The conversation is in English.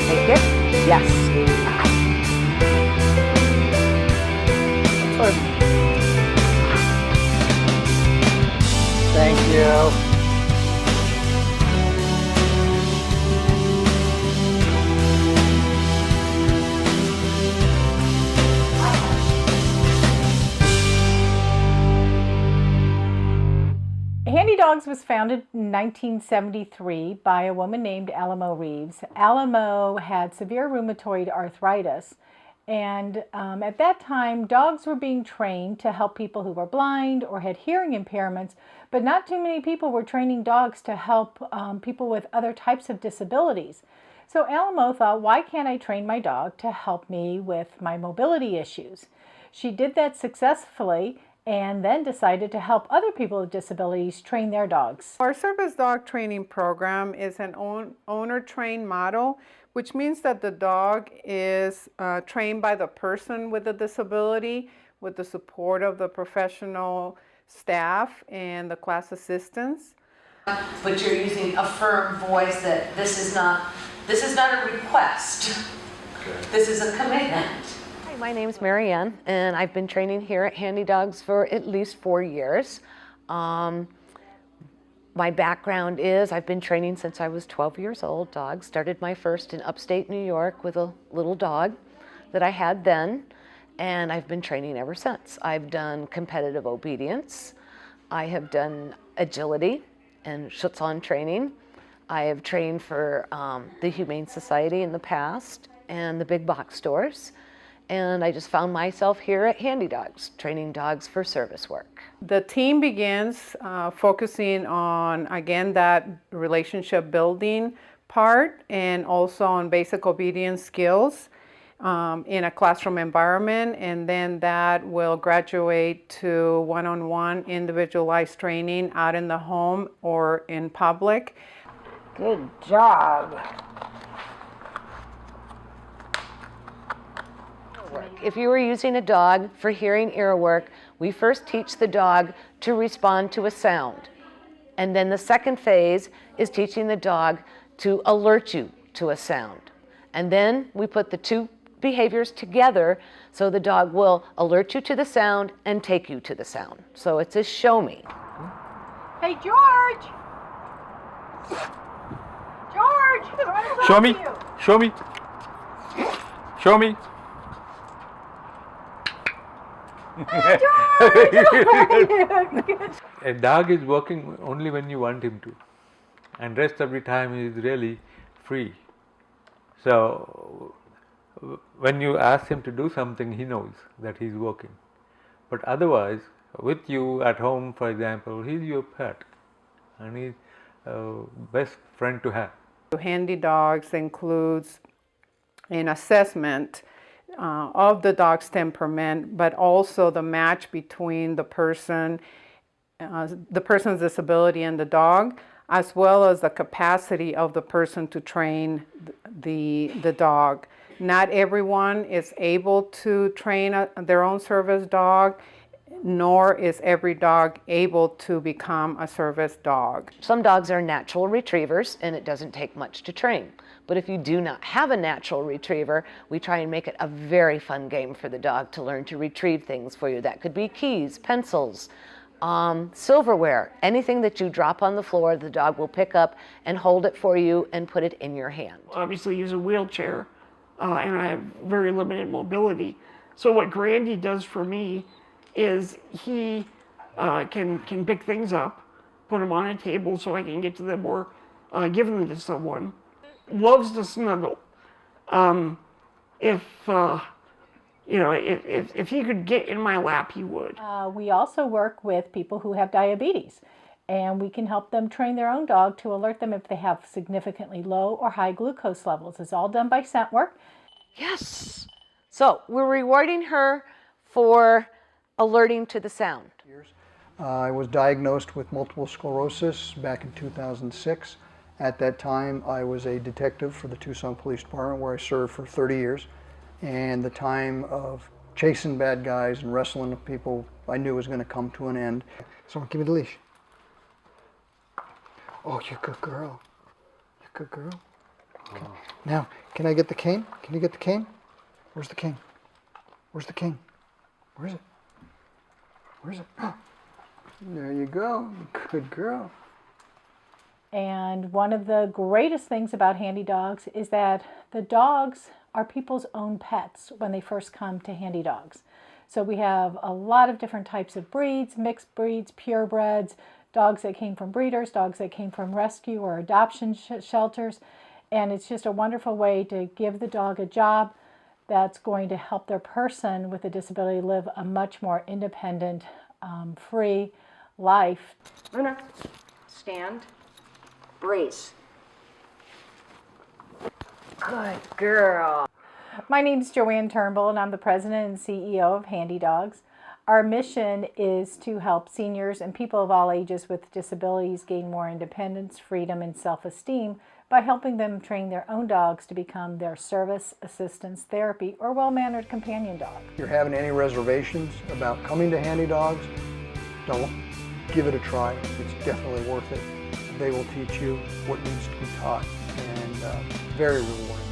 Take it. Yes. Thank you. Handi Dogs was founded in 1973 by a woman named Alamo Reeves. Alamo had severe rheumatoid arthritis, and at that time dogs were being trained to help people who were blind or had hearing impairments, but not too many people were training dogs to help people with other types of disabilities. So Alamo thought, why can't I train my dog to help me with my mobility issues? She did that successfully and then decided to help other people with disabilities train their dogs. Our service dog training program is an owner-trained model, which means that the dog is trained by the person with the disability with the support of the professional staff and the class assistants. But you're using a firm voice that this is not a request. This is a commitment. Hi, my name's Marianne, and I've been training here at Handi Dogs for at least 4 years. My background is I've been training since I was 12 years old. Dogs. Started my first in upstate New York with a little dog that I had then, and I've been training ever since. I've done competitive obedience. I have done agility and Tucson training. I have trained for the Humane Society in the past and the big box stores. And I just found myself here at Handi Dogs, training dogs for service work. The team begins focusing on, again, that relationship building part and also on basic obedience skills in a classroom environment, and then that will graduate to one-on-one individualized training out in the home or in public. Good job. If you were using a dog for hearing ear work, we first teach the dog to respond to a sound. And then the second phase is teaching the dog to alert you to a sound. And then we put the two behaviors together so the dog will alert you to the sound and take you to the sound. So it's a show me. Hey, George! George! Show me! Show me! Show me! A dog is working only when you want him to, and rest of the time he is really free. So when you ask him to do something, he knows that he is working. But otherwise, with you at home, for example, he is your pet, and he is best friend to have. Handi Dogs includes an assessment of the dog's temperament, but also the match between the person's disability and the dog, as well as the capacity of the person to train the dog. Not everyone is able to train their own service dog, nor is every dog able to become a service dog. Some dogs are natural retrievers, and it doesn't take much to train. But if you do not have a natural retriever, we try and make it a very fun game for the dog to learn to retrieve things for you. That could be keys, pencils, silverware, anything that you drop on the floor, the dog will pick up and hold it for you and put it in your hand. Obviously use a wheelchair, and I have very limited mobility. So what Grandy does for me is he can pick things up, put them on a table so I can get to them or give them to someone. Loves to snuggle. If he could get in my lap, he would. We also work with people who have diabetes, and we can help them train their own dog to alert them if they have significantly low or high glucose levels. It's all done by scent work. Yes. So we're rewarding her for alerting to the sound. I was diagnosed with multiple sclerosis back in 2006. At that time, I was a detective for the Tucson Police Department, where I served for 30 years. And the time of chasing bad guys and wrestling with people I knew was going to come to an end. So give me the leash. Oh, you're a good girl. Good girl. Okay. Now, can I get the cane? Can you get the cane? Where's the cane? Where's the cane? Where is it? Where is it? There you go. Good girl. And one of the greatest things about Handi Dogs is that the dogs are people's own pets when they first come to Handi Dogs. So we have a lot of different types of breeds, mixed breeds, purebreds, dogs that came from breeders, dogs that came from rescue or adoption shelters. And it's just a wonderful way to give the dog a job that's going to help their person with a disability live a much more independent, free life. Luna, stand, brace. Good girl. My name is Joanne Turnbull, and I'm the president and CEO of Handi Dogs. Our mission is to help seniors and people of all ages with disabilities gain more independence, freedom, and self-esteem by helping them train their own dogs to become their service, assistance, therapy, or well-mannered companion dog. If you're having any reservations about coming to Handi Dogs, don't. Give it a try. It's definitely worth it. They will teach you what needs to be taught, and very rewarding.